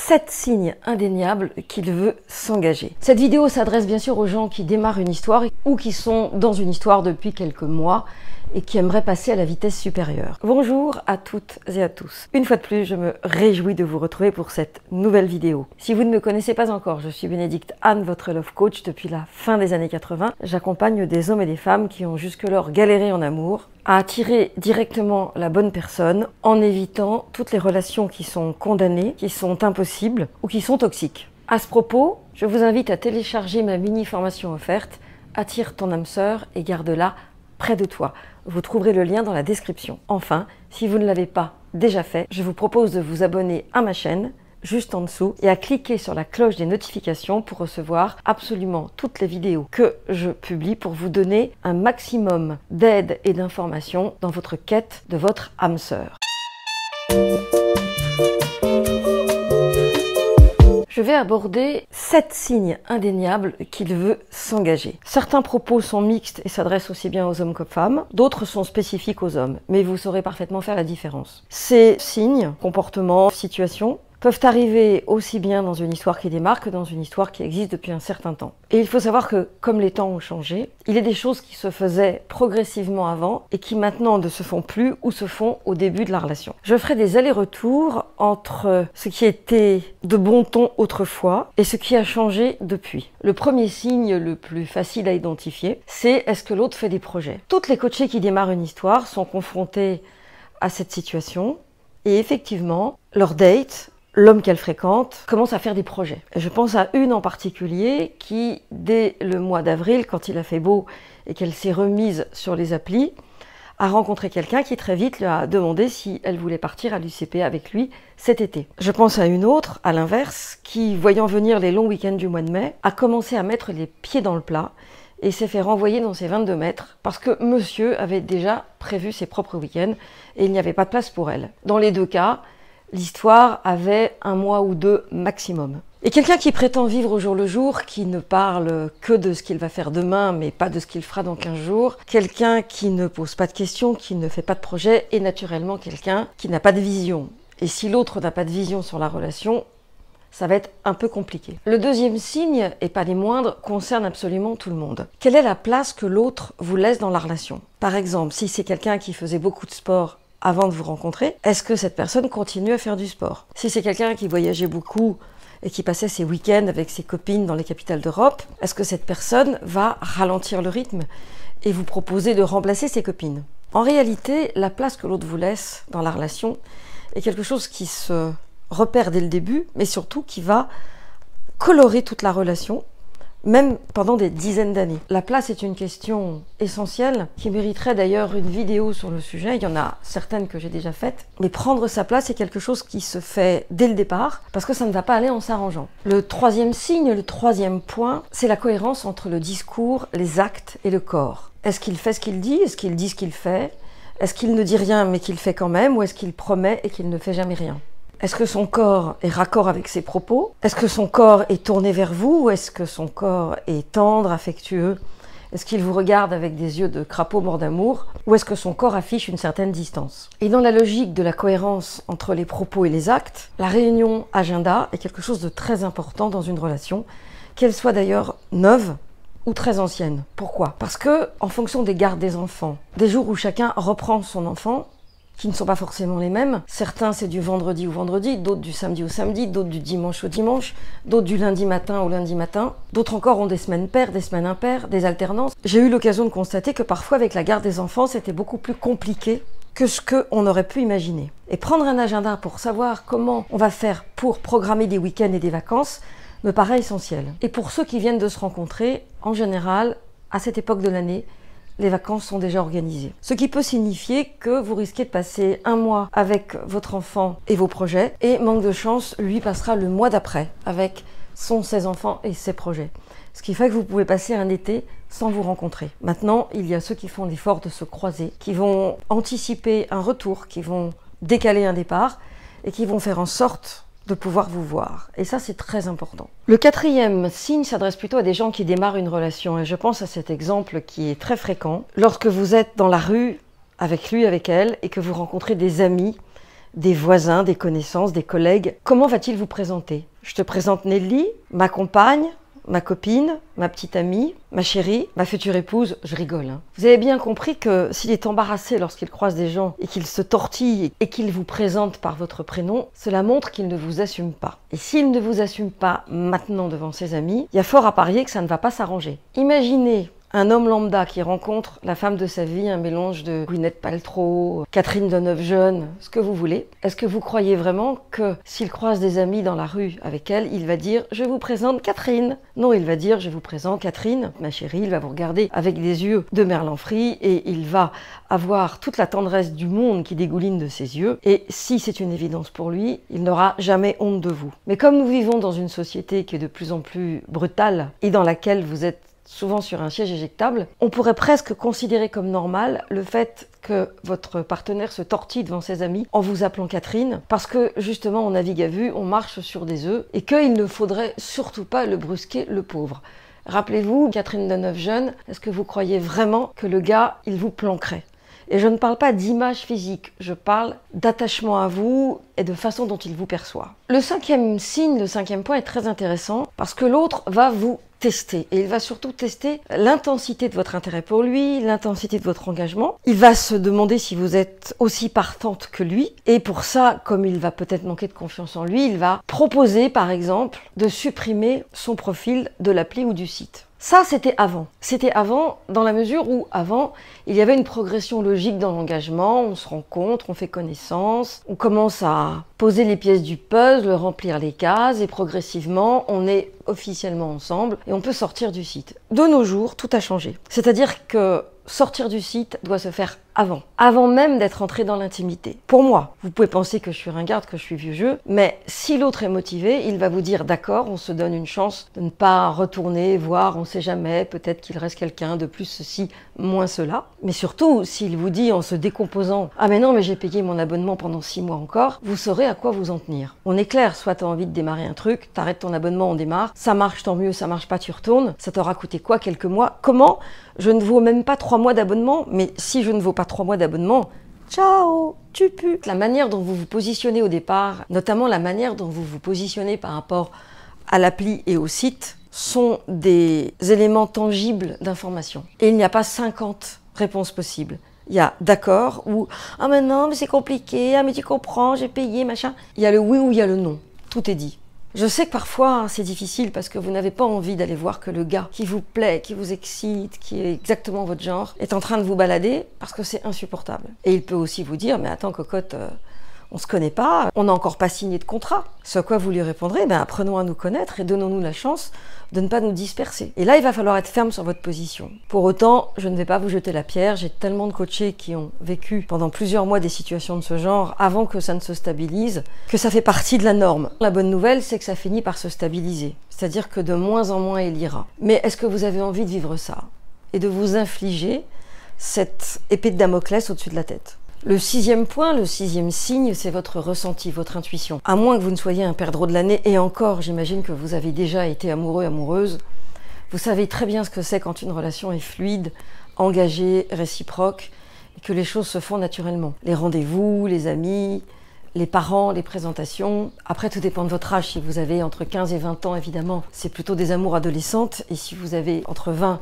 7 signes indéniables qu'il veut s'engager. Cette vidéo s'adresse bien sûr aux gens qui démarrent une histoire ou qui sont dans une histoire depuis quelques mois et qui aimeraient passer à la vitesse supérieure. Bonjour à toutes et à tous. Une fois de plus, je me réjouis de vous retrouver pour cette nouvelle vidéo. Si vous ne me connaissez pas encore, je suis Bénédicte Anne, votre love coach depuis la fin des années 80. J'accompagne des hommes et des femmes qui ont jusque-lors galéré en amour à attirer directement la bonne personne en évitant toutes les relations qui sont condamnées, qui sont impossibles ou qui sont toxiques. À ce propos, je vous invite à télécharger ma mini-formation offerte « Attire ton âme sœur et garde-la près de toi ». Vous trouverez le lien dans la description. Enfin, si vous ne l'avez pas déjà fait, je vous propose de vous abonner à ma chaîne, juste en dessous, et à cliquer sur la cloche des notifications pour recevoir absolument toutes les vidéos que je publie pour vous donner un maximum d'aide et d'informations dans votre quête de votre âme sœur. Je vais aborder 7 signes indéniables qu'il veut s'engager. Certains propos sont mixtes et s'adressent aussi bien aux hommes qu'aux femmes, d'autres sont spécifiques aux hommes, mais vous saurez parfaitement faire la différence. Ces signes, comportements, situations, peuvent arriver aussi bien dans une histoire qui démarre que dans une histoire qui existe depuis un certain temps. Et il faut savoir que, comme les temps ont changé, il y a des choses qui se faisaient progressivement avant et qui maintenant ne se font plus ou se font au début de la relation. Je ferai des allers-retours entre ce qui était de bon ton autrefois et ce qui a changé depuis. Le premier signe le plus facile à identifier, c'est est-ce que l'autre fait des projets. Toutes les coachées qui démarrent une histoire sont confrontées à cette situation et effectivement, leur date, l'homme qu'elle fréquente, commence à faire des projets. Je pense à une en particulier qui, dès le mois d'avril, quand il a fait beau et qu'elle s'est remise sur les applis, a rencontré quelqu'un qui très vite lui a demandé si elle voulait partir à l'UCP avec lui cet été. Je pense à une autre, à l'inverse, qui, voyant venir les longs week-ends du mois de mai, a commencé à mettre les pieds dans le plat et s'est fait renvoyer dans ses 22 mètres parce que monsieur avait déjà prévu ses propres week-ends et il n'y avait pas de place pour elle. Dans les deux cas, l'histoire avait 1 mois ou 2 maximum. Et quelqu'un qui prétend vivre au jour le jour, qui ne parle que de ce qu'il va faire demain, mais pas de ce qu'il fera dans 15 jours, quelqu'un qui ne pose pas de questions, qui ne fait pas de projet, et naturellement quelqu'un qui n'a pas de vision. Et si l'autre n'a pas de vision sur la relation, ça va être un peu compliqué. Le deuxième signe, et pas des moindres, concerne absolument tout le monde. Quelle est la place que l'autre vous laisse dans la relation? Par exemple, si c'est quelqu'un qui faisait beaucoup de sport avant de vous rencontrer, est-ce que cette personne continue à faire du sport? Si c'est quelqu'un qui voyageait beaucoup et qui passait ses week-ends avec ses copines dans les capitales d'Europe, est-ce que cette personne va ralentir le rythme et vous proposer de remplacer ses copines? En réalité, la place que l'autre vous laisse dans la relation est quelque chose qui se repère dès le début, mais surtout qui va colorer toute la relation, même pendant des dizaines d'années. La place est une question essentielle qui mériterait d'ailleurs une vidéo sur le sujet. Il y en a certaines que j'ai déjà faites. Mais prendre sa place est quelque chose qui se fait dès le départ parce que ça ne va pas aller en s'arrangeant. Le troisième signe, le troisième point, c'est la cohérence entre le discours, les actes et le corps. Est-ce qu'il fait ce qu'il dit? Est-ce qu'il dit ce qu'il fait? Est-ce qu'il ne dit rien mais qu'il fait quand même? Ou est-ce qu'il promet et qu'il ne fait jamais rien? Est-ce que son corps est raccord avec ses propos? Est-ce que son corps est tourné vers vous? Ou est-ce que son corps est tendre, affectueux? Est-ce qu'il vous regarde avec des yeux de crapaud mort d'amour? Ou est-ce que son corps affiche une certaine distance? Et dans la logique de la cohérence entre les propos et les actes, la réunion agenda est quelque chose de très important dans une relation, qu'elle soit d'ailleurs neuve ou très ancienne. Pourquoi? Parce que, en fonction des gardes des enfants, des jours où chacun reprend son enfant, qui ne sont pas forcément les mêmes. Certains, c'est du vendredi au vendredi, d'autres du samedi au samedi, d'autres du dimanche au dimanche, d'autres du lundi matin au lundi matin. D'autres encore ont des semaines paires, des semaines impaires, des alternances. J'ai eu l'occasion de constater que parfois, avec la garde des enfants, c'était beaucoup plus compliqué que ce qu'on aurait pu imaginer. Et prendre un agenda pour savoir comment on va faire pour programmer des week-ends et des vacances me paraît essentiel. Et pour ceux qui viennent de se rencontrer, en général, à cette époque de l'année, les vacances sont déjà organisées. Ce qui peut signifier que vous risquez de passer 1 mois avec votre enfant et vos projets, et manque de chance, lui passera le mois d'après avec ses enfants et ses projets. Ce qui fait que vous pouvez passer un été sans vous rencontrer. Maintenant, il y a ceux qui font l'effort de se croiser, qui vont anticiper un retour, qui vont décaler un départ, et qui vont faire en sorte de pouvoir vous voir. Et ça, c'est très important. Le quatrième signe s'adresse plutôt à des gens qui démarrent une relation. Et je pense à cet exemple qui est très fréquent. Lorsque vous êtes dans la rue avec lui, avec elle, et que vous rencontrez des amis des voisins, des connaissances, des collègues. Comment va-t-il vous présenter? Je te présente Nelly, ma compagne, ma copine, ma petite amie, ma chérie, ma future épouse, je rigole. Vous avez bien compris que s'il est embarrassé lorsqu'il croise des gens et qu'il se tortille et qu'il vous présente par votre prénom, cela montre qu'il ne vous assume pas. Et s'il ne vous assume pas maintenant devant ses amis, il y a fort à parier que ça ne va pas s'arranger. Imaginez un homme lambda qui rencontre la femme de sa vie, un mélange de Gwyneth Paltrow, Catherine Deneuve-Jeune, ce que vous voulez. Est-ce que vous croyez vraiment que s'il croise des amis dans la rue avec elle, il va dire « Je vous présente Catherine ». Non, il va dire « Je vous présente Catherine, ma chérie ». Il va vous regarder avec des yeux de merlan-frit et il va avoir toute la tendresse du monde qui dégouline de ses yeux. Et si c'est une évidence pour lui, il n'aura jamais honte de vous. Mais comme nous vivons dans une société qui est de plus en plus brutale et dans laquelle vous êtes souvent sur un siège éjectable, on pourrait presque considérer comme normal le fait que votre partenaire se tortille devant ses amis en vous appelant Catherine, parce que justement on navigue à vue, on marche sur des œufs, et qu'il ne faudrait surtout pas le brusquer, le pauvre. Rappelez-vous, Catherine Deneuve-Jeune, est-ce que vous croyez vraiment que le gars, il vous planquerait? Et je ne parle pas d'image physique, je parle d'attachement à vous et de façon dont il vous perçoit. Le cinquième signe, le cinquième point est très intéressant parce que l'autre va vous tester. Et il va surtout tester l'intensité de votre intérêt pour lui, l'intensité de votre engagement. Il va se demander si vous êtes aussi partante que lui. Et pour ça, comme il va peut-être manquer de confiance en lui, il va proposer par exemple de supprimer son profil de l'appli ou du site. Ça, c'était avant. C'était avant dans la mesure où, avant, il y avait une progression logique dans l'engagement. On se rencontre, on fait connaissance, on commence à poser les pièces du puzzle, remplir les cases et progressivement, on est officiellement ensemble et on peut sortir du site. De nos jours, tout a changé. C'est-à-dire que sortir du site doit se faire avant même d'être entré dans l'intimité. Pour moi, vous pouvez penser que je suis ringarde, que je suis vieux jeu, mais si l'autre est motivé, il va vous dire d'accord, on se donne une chance de ne pas retourner, voir, on sait jamais, peut-être qu'il reste quelqu'un de plus ceci, moins cela. Mais surtout, s'il vous dit en se décomposant, ah mais non, mais j'ai payé mon abonnement pendant 6 mois encore, vous saurez à quoi vous en tenir. On est clair, soit tu as envie de démarrer un truc, t'arrêtes ton abonnement, on démarre, ça marche tant mieux, ça marche pas, tu retournes, ça t'aura coûté quoi, quelques mois? Comment? Je ne vaux même pas 3 mois d'abonnement, mais si je ne vaux pas 3 mois d'abonnement, ciao, tu pues. La manière dont vous vous positionnez au départ, notamment la manière dont vous vous positionnez par rapport à l'appli et au site, sont des éléments tangibles d'information. Et il n'y a pas 50 réponses possibles. Il y a d'accord ou « Ah mais non, mais c'est compliqué, ah mais tu comprends, j'ai payé, machin ». Il y a le oui ou il y a le non. Tout est dit. Je sais que parfois c'est difficile parce que vous n'avez pas envie d'aller voir que le gars qui vous plaît, qui vous excite, qui est exactement votre genre, est en train de vous balader parce que c'est insupportable. Et il peut aussi vous dire, mais attends cocotte, on se connaît pas, on n'a encore pas signé de contrat. Ce à quoi vous lui répondrez, ben apprenons à nous connaître et donnons-nous la chance de ne pas nous disperser. Et là, il va falloir être ferme sur votre position. Pour autant, je ne vais pas vous jeter la pierre. J'ai tellement de coachés qui ont vécu pendant plusieurs mois des situations de ce genre avant que ça ne se stabilise, que ça fait partie de la norme. La bonne nouvelle, c'est que ça finit par se stabiliser. C'est-à-dire que de moins en moins, il ira. Mais est-ce que vous avez envie de vivre ça? Et de vous infliger cette épée de Damoclès au-dessus de la tête? Le sixième point, le sixième signe, c'est votre ressenti, votre intuition. À moins que vous ne soyez un perdreau de l'année, et encore, j'imagine que vous avez déjà été amoureux, amoureuse, vous savez très bien ce que c'est quand une relation est fluide, engagée, réciproque, et que les choses se font naturellement. Les rendez-vous, les amis, les parents, les présentations. Après, tout dépend de votre âge. Si vous avez entre 15 et 20 ans, évidemment, c'est plutôt des amours adolescentes, et si vous avez entre 20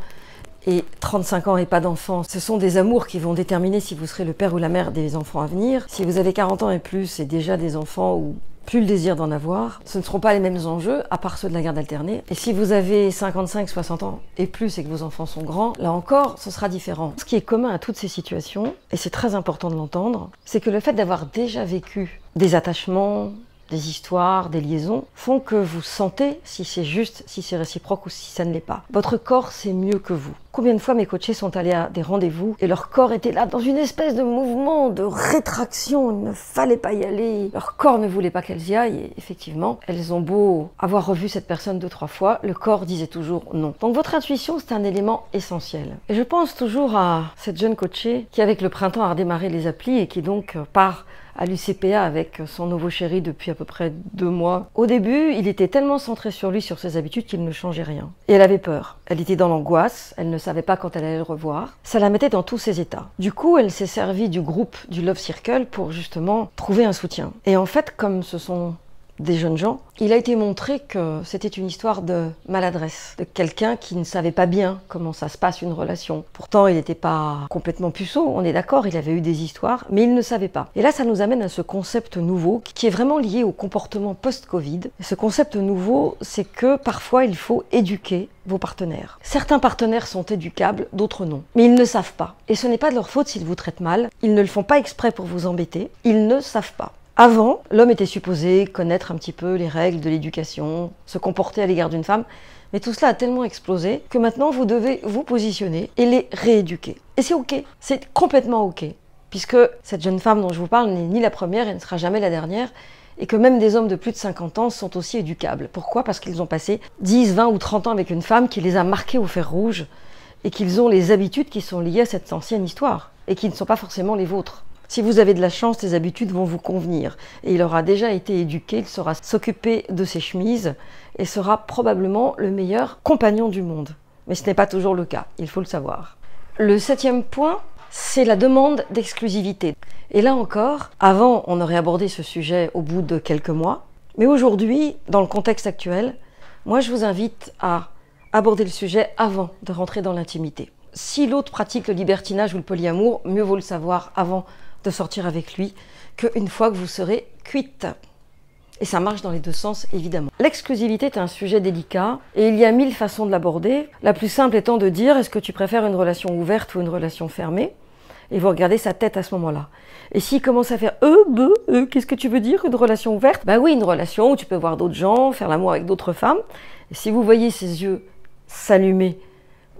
et 35 ans et pas d'enfants, ce sont des amours qui vont déterminer si vous serez le père ou la mère des enfants à venir. Si vous avez 40 ans et plus et déjà des enfants ou plus le désir d'en avoir, ce ne seront pas les mêmes enjeux, à part ceux de la garde alternée. Et si vous avez 55, 60 ans et plus et que vos enfants sont grands, là encore, ce sera différent. Ce qui est commun à toutes ces situations, et c'est très important de l'entendre, c'est que le fait d'avoir déjà vécu des attachements, des histoires, des liaisons, font que vous sentez si c'est juste, si c'est réciproque ou si ça ne l'est pas. Votre corps sait mieux que vous. Combien de fois mes coachés sont allés à des rendez-vous et leur corps était là dans une espèce de mouvement de rétraction, il ne fallait pas y aller. Leur corps ne voulait pas qu'elles y aillent et effectivement, elles ont beau avoir revu cette personne 2-3 fois, le corps disait toujours non. Donc votre intuition, c'est un élément essentiel. Et je pense toujours à cette jeune coachée qui avec le printemps a redémarré les applis et qui donc part à l'UCPA avec son nouveau chéri depuis à peu près 2 mois. Au début, il était tellement centré sur lui, sur ses habitudes, qu'il ne changeait rien. Et elle avait peur. Elle était dans l'angoisse, elle ne savait pas quand elle allait le revoir. Ça la mettait dans tous ses états. Du coup, elle s'est servie du groupe du Love Circle pour justement trouver un soutien. Et en fait, comme ce sont des jeunes gens, il a été montré que c'était une histoire de maladresse, de quelqu'un qui ne savait pas bien comment ça se passe une relation. Pourtant, il n'était pas complètement puceau, on est d'accord, il avait eu des histoires, mais il ne savait pas. Et là, ça nous amène à ce concept nouveau qui est vraiment lié au comportement post-Covid. Et ce concept nouveau, c'est que parfois, il faut éduquer vos partenaires. Certains partenaires sont éducables, d'autres non. Mais ils ne savent pas. Et ce n'est pas de leur faute s'ils vous traitent mal, ils ne le font pas exprès pour vous embêter, ils ne savent pas. Avant, l'homme était supposé connaître un petit peu les règles de l'éducation, se comporter à l'égard d'une femme, mais tout cela a tellement explosé que maintenant vous devez vous positionner et les rééduquer. Et c'est ok, c'est complètement ok, puisque cette jeune femme dont je vous parle n'est ni la première et ne sera jamais la dernière, et que même des hommes de plus de 50 ans sont aussi éducables. Pourquoi? Parce qu'ils ont passé 10, 20 ou 30 ans avec une femme qui les a marqués au fer rouge, et qu'ils ont les habitudes qui sont liées à cette ancienne histoire, et qui ne sont pas forcément les vôtres. Si vous avez de la chance, les habitudes vont vous convenir. Et il aura déjà été éduqué, il saura s'occuper de ses chemises et sera probablement le meilleur compagnon du monde. Mais ce n'est pas toujours le cas, il faut le savoir. Le 7e point, c'est la demande d'exclusivité. Et là encore, avant, on aurait abordé ce sujet au bout de quelques mois. Mais aujourd'hui, dans le contexte actuel, moi je vous invite à aborder le sujet avant de rentrer dans l'intimité. Si l'autre pratique le libertinage ou le polyamour, mieux vaut le savoir avant de sortir avec lui qu'une fois que vous serez cuite. Et ça marche dans les deux sens, évidemment. L'exclusivité est un sujet délicat et il y a 1000 façons de l'aborder. La plus simple étant de dire, est-ce que tu préfères une relation ouverte ou une relation fermée? Et vous regardez sa tête à ce moment-là. Et s'il commence à faire qu'est-ce que tu veux dire, une relation ouverte? Bah oui, une relation où tu peux voir d'autres gens, faire l'amour avec d'autres femmes. Et si vous voyez ses yeux s'allumer,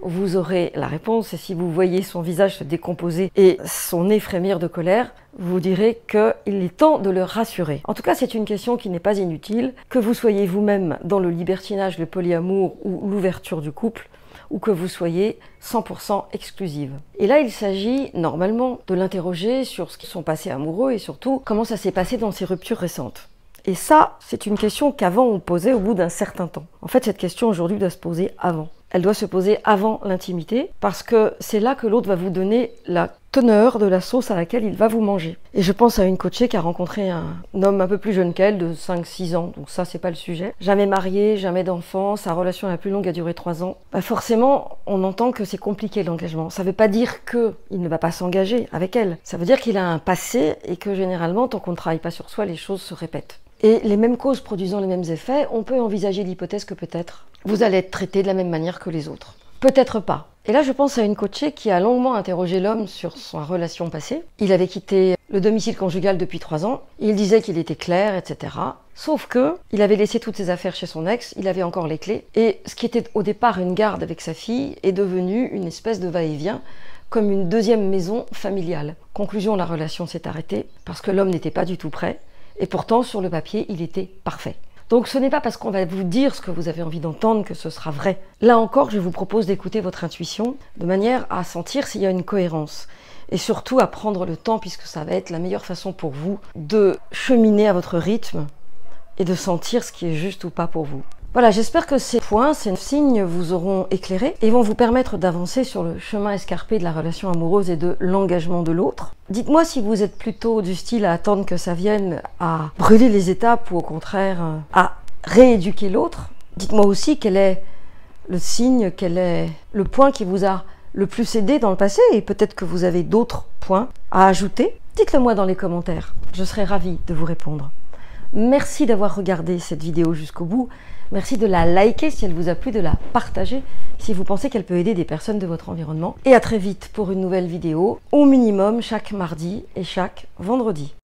vous aurez la réponse, et si vous voyez son visage se décomposer et son nez frémir de colère, vous direz qu'il est temps de le rassurer. En tout cas, c'est une question qui n'est pas inutile, que vous soyez vous-même dans le libertinage, le polyamour ou l'ouverture du couple, ou que vous soyez 100% exclusive. Et là, il s'agit normalement de l'interroger sur ce qu'ils sont passés amoureux et surtout comment ça s'est passé dans ces ruptures récentes. Et ça, c'est une question qu'avant on posait au bout d'un certain temps. En fait, cette question aujourd'hui doit se poser avant. Elle doit se poser avant l'intimité parce que c'est là que l'autre va vous donner la teneur de la sauce à laquelle il va vous manger. Et je pense à une coachée qui a rencontré un homme un peu plus jeune qu'elle, de 5-6 ans, donc ça c'est pas le sujet. Jamais marié, jamais d'enfant, sa relation la plus longue a duré 3 ans. Bah forcément, on entend que c'est compliqué l'engagement. Ça veut pas dire qu'il ne va pas s'engager avec elle. Ça veut dire qu'il a un passé et que généralement, tant qu'on ne travaille pas sur soi, les choses se répètent. Et les mêmes causes produisant les mêmes effets, on peut envisager l'hypothèse que peut-être vous allez être traité de la même manière que les autres. Peut-être pas. Et là, je pense à une coachée qui a longuement interrogé l'homme sur sa relation passée. Il avait quitté le domicile conjugal depuis 3 ans. Il disait qu'il était clair, etc. Sauf que il avait laissé toutes ses affaires chez son ex, il avait encore les clés. Et ce qui était au départ une garde avec sa fille est devenu une espèce de va-et-vient, comme une deuxième maison familiale. Conclusion, la relation s'est arrêtée parce que l'homme n'était pas du tout prêt. Et pourtant, sur le papier, il était parfait. Donc ce n'est pas parce qu'on va vous dire ce que vous avez envie d'entendre que ce sera vrai. Là encore, je vous propose d'écouter votre intuition de manière à sentir s'il y a une cohérence. Et surtout à prendre le temps, puisque ça va être la meilleure façon pour vous de cheminer à votre rythme et de sentir ce qui est juste ou pas pour vous. Voilà, j'espère que ces points, ces signes vous auront éclairé et vont vous permettre d'avancer sur le chemin escarpé de la relation amoureuse et de l'engagement de l'autre. Dites-moi si vous êtes plutôt du style à attendre que ça vienne, à brûler les étapes ou au contraire à rééduquer l'autre. Dites-moi aussi quel est le signe, quel est le point qui vous a le plus aidé dans le passé et peut-être que vous avez d'autres points à ajouter. Dites-le moi dans les commentaires, je serai ravie de vous répondre. Merci d'avoir regardé cette vidéo jusqu'au bout. Merci de la liker si elle vous a plu, de la partager si vous pensez qu'elle peut aider des personnes de votre environnement. Et à très vite pour une nouvelle vidéo, au minimum chaque mardi et chaque vendredi.